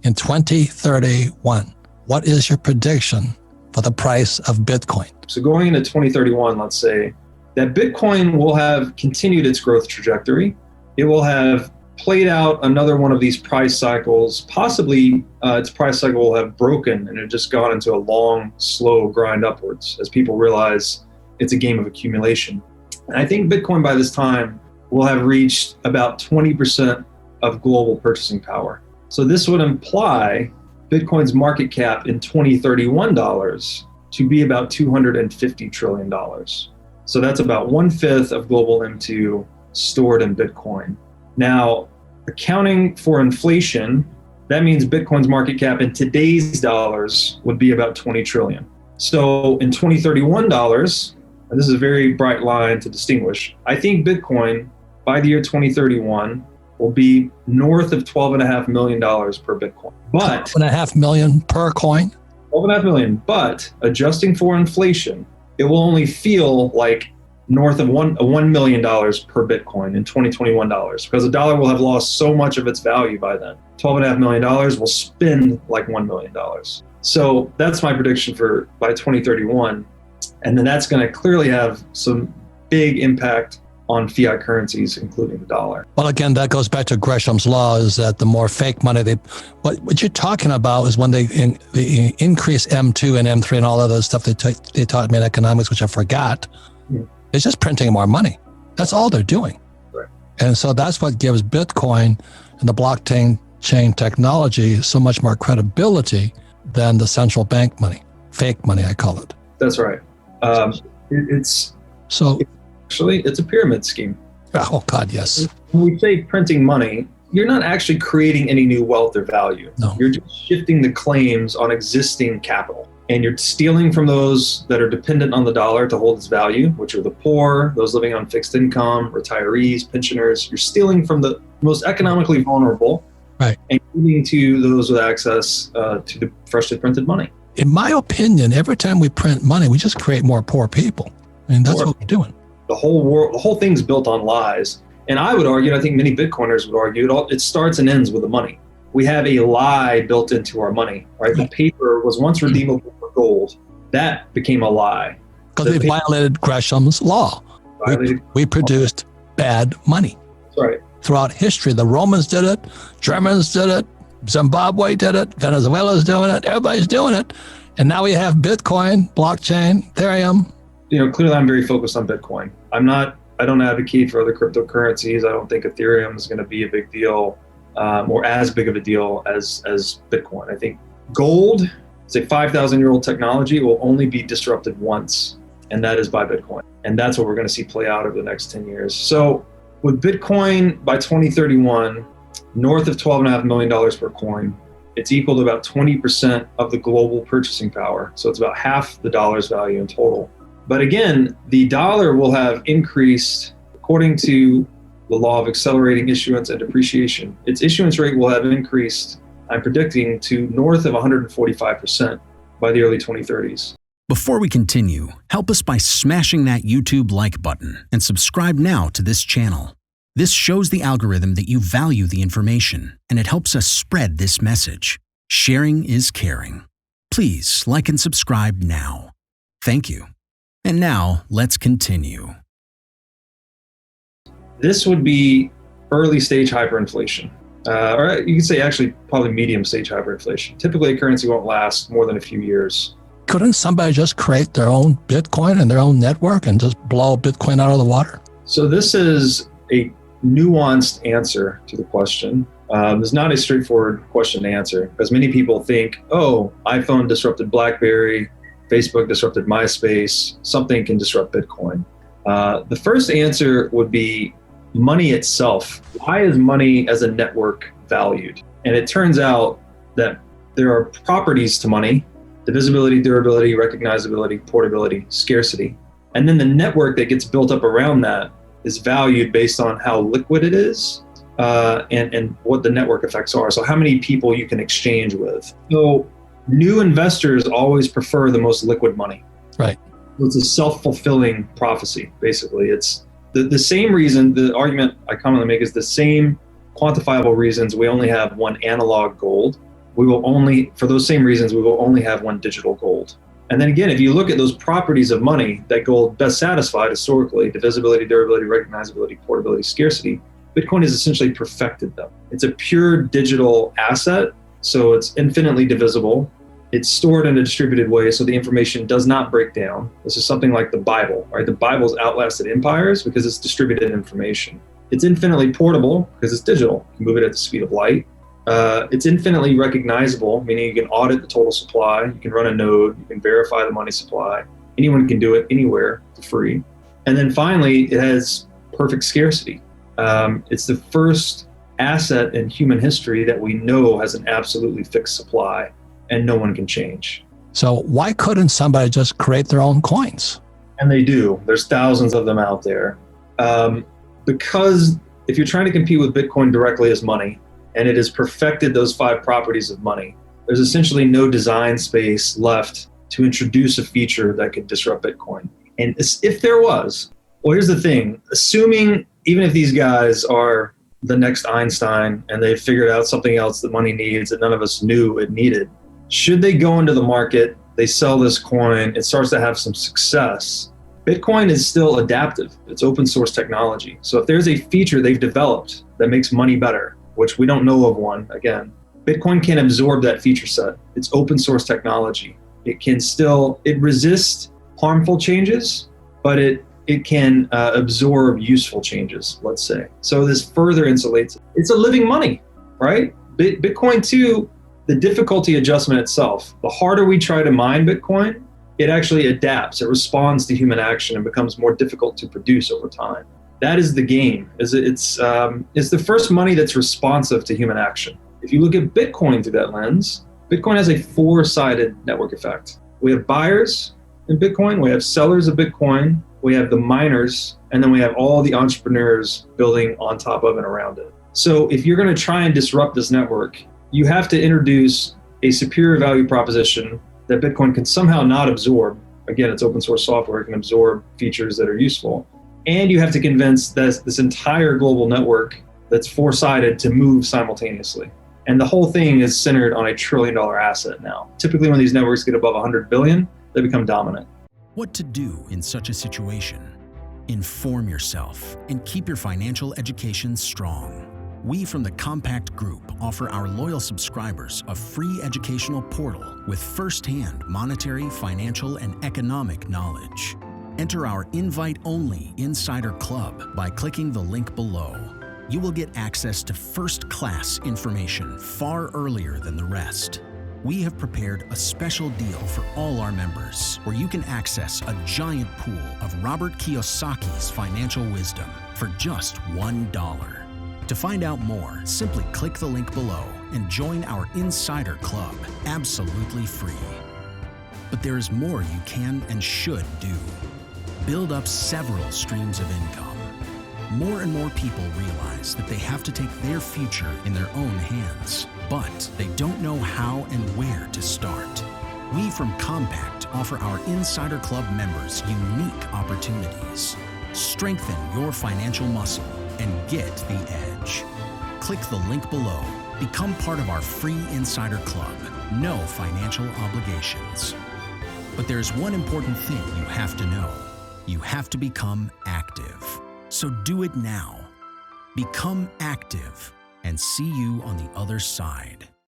in 2031. What is your prediction for the price of Bitcoin? So going into 2031, let's say that Bitcoin will have continued its growth trajectory. It will have played out another one of these price cycles. Possibly its price cycle will have broken and it just gone into a long, slow grind upwards as people realize it's a game of accumulation. And I think Bitcoin by this time will have reached about 20% of global purchasing power. So this would imply Bitcoin's market cap in 2031 dollars to be about $250 trillion. So that's about 1/5 of global M2 stored in Bitcoin. Now, accounting for inflation, that means Bitcoin's market cap in today's dollars would be about 20 trillion. So in 2031 dollars, and this is a very bright line to distinguish, I think Bitcoin by the year 2031 will be north of $12.5 million per Bitcoin. But $12.5 million per coin? $12.5 million, but adjusting for inflation, it will only feel like north of $1 million per Bitcoin in 2021 dollars, because the dollar will have lost so much of its value by then. $12.5 million will spin like $1 million. So that's my prediction for by 2031. And then that's going to clearly have some big impact on fiat currencies, including the dollar. Well, again, that goes back to Gresham's law, is that the more fake money what you're talking about is when they increase M2 and M3 and all of those stuff they taught me in economics, which I forgot. It's just printing more money. That's all they're doing. Right. And so that's what gives Bitcoin and the blockchain technology so much more credibility than the central bank money, fake money, I call it. That's right. It's a pyramid scheme. Oh God, yes. When we say printing money, you're not actually creating any new wealth or value. No. You're just shifting the claims on existing capital. And you're stealing from those that are dependent on the dollar to hold its value, which are the poor, those living on fixed income, retirees, pensioners. You're stealing from the most economically vulnerable, right, and giving to those with access to the freshly printed money. In my opinion, every time we print money, we just create more poor people. I mean, that's what we're doing. The whole thing's built on lies. And I would argue, and I think many Bitcoiners would argue, it starts and ends with the money. We have a lie built into our money, right? The paper was once redeemable for gold. That became a lie. Because we violated Gresham's law. We produced bad money. That's right. Throughout history, the Romans did it, Germans did it, Zimbabwe did it, Venezuela's doing it, everybody's doing it. And now we have Bitcoin, blockchain, Ethereum. Clearly I'm very focused on Bitcoin. I don't advocate for other cryptocurrencies. I don't think Ethereum is going to be a big deal, or as big of a deal as Bitcoin. I think gold, it's a 5,000-year-old technology, will only be disrupted once, and that is by Bitcoin. And that's what we're going to see play out over the next 10 years. So with Bitcoin by 2031, north of $12.5 million per coin, it's equal to about 20% of the global purchasing power. So it's about half the dollar's value in total. But again, the dollar will have increased according to the law of accelerating issuance and depreciation. Its issuance rate will have increased, I'm predicting, to north of 145% by the early 2030s. Before we continue, help us by smashing that YouTube like button and subscribe now to this channel. This shows the algorithm that you value the information, and it helps us spread this message. Sharing is caring. Please like and subscribe now. Thank you. And now, let's continue. This would be early stage hyperinflation. Or you could say actually probably medium stage hyperinflation. Typically a currency won't last more than a few years. Couldn't somebody just create their own Bitcoin and their own network and just blow Bitcoin out of the water? So this is a nuanced answer to the question. It's not a straightforward question to answer, because many people think, oh, iPhone disrupted BlackBerry, Facebook disrupted MySpace, something can disrupt Bitcoin. The first answer would be money itself. Why is money as a network valued? And it turns out that there are properties to money: divisibility, durability, recognizability, portability, scarcity. And then the network that gets built up around that is valued based on how liquid it is, and what the network effects are. So how many people you can exchange with. So new investors always prefer the most liquid money. Right. It's a self-fulfilling prophecy, basically. It's the same reason, the argument I commonly make is the same quantifiable reasons we only have one analog gold for those same reasons, we will only have one digital gold. And then again, if you look at those properties of money that gold best satisfied historically, divisibility, durability, recognizability, portability, scarcity, Bitcoin has essentially perfected them. It's a pure digital asset, so it's infinitely divisible. It's stored in a distributed way, so the information does not break down. This is something like the Bible, right? The Bible's outlasted empires because it's distributed information. It's infinitely portable because it's digital. You can move it at the speed of light. It's infinitely recognizable, meaning you can audit the total supply, you can run a node, you can verify the money supply. Anyone can do it anywhere for free. And then finally, it has perfect scarcity. It's the first asset in human history that we know has an absolutely fixed supply and no one can change. So why couldn't somebody just create their own coins? And they do. There's thousands of them out there. Because if you're trying to compete with Bitcoin directly as money, and it has perfected those 5 properties of money, there's essentially no design space left to introduce a feature that could disrupt Bitcoin. And if there was, well, here's the thing, assuming even if these guys are the next Einstein and they've figured out something else that money needs that none of us knew it needed, should they go into the market, they sell this coin, it starts to have some success, Bitcoin is still adaptive. It's open source technology. So if there's a feature they've developed that makes money better, which we don't know of one, again, Bitcoin can absorb that feature set. It's open source technology. It resists harmful changes, but it can absorb useful changes, let's say. So this further insulates it. It's a living money, right? Bitcoin too, the difficulty adjustment itself, the harder we try to mine Bitcoin, it actually adapts, it responds to human action and becomes more difficult to produce over time. That is the game. It's the first money that's responsive to human action. If you look at Bitcoin through that lens, Bitcoin has a 4-sided network effect. We have buyers in Bitcoin, we have sellers of Bitcoin, we have the miners, and then we have all the entrepreneurs building on top of and around it. So if you're going to try and disrupt this network, you have to introduce a superior value proposition that Bitcoin can somehow not absorb. Again, it's open source software, it can absorb features that are useful. And you have to convince this entire global network that's 4-sided to move simultaneously. And the whole thing is centered on a $1 trillion asset now. Typically when these networks get above 100 billion, they become dominant. What to do in such a situation? Inform yourself and keep your financial education strong. We from the Compact Group offer our loyal subscribers a free educational portal with first-hand monetary, financial, and economic knowledge. Enter our invite-only Insider Club by clicking the link below. You will get access to first-class information far earlier than the rest. We have prepared a special deal for all our members where you can access a giant pool of Robert Kiyosaki's financial wisdom for just $1. To find out more, simply click the link below and join our Insider Club absolutely free. But there is more you can and should do. Build up several streams of income. More and more people realize that they have to take their future in their own hands, but they don't know how and where to start. We from Compact offer our Insider Club members unique opportunities. Strengthen your financial muscle and get the edge. Click the link below. Become part of our free Insider Club. No financial obligations. But there's one important thing you have to know. You have to become active. So do it now. Become active and see you on the other side.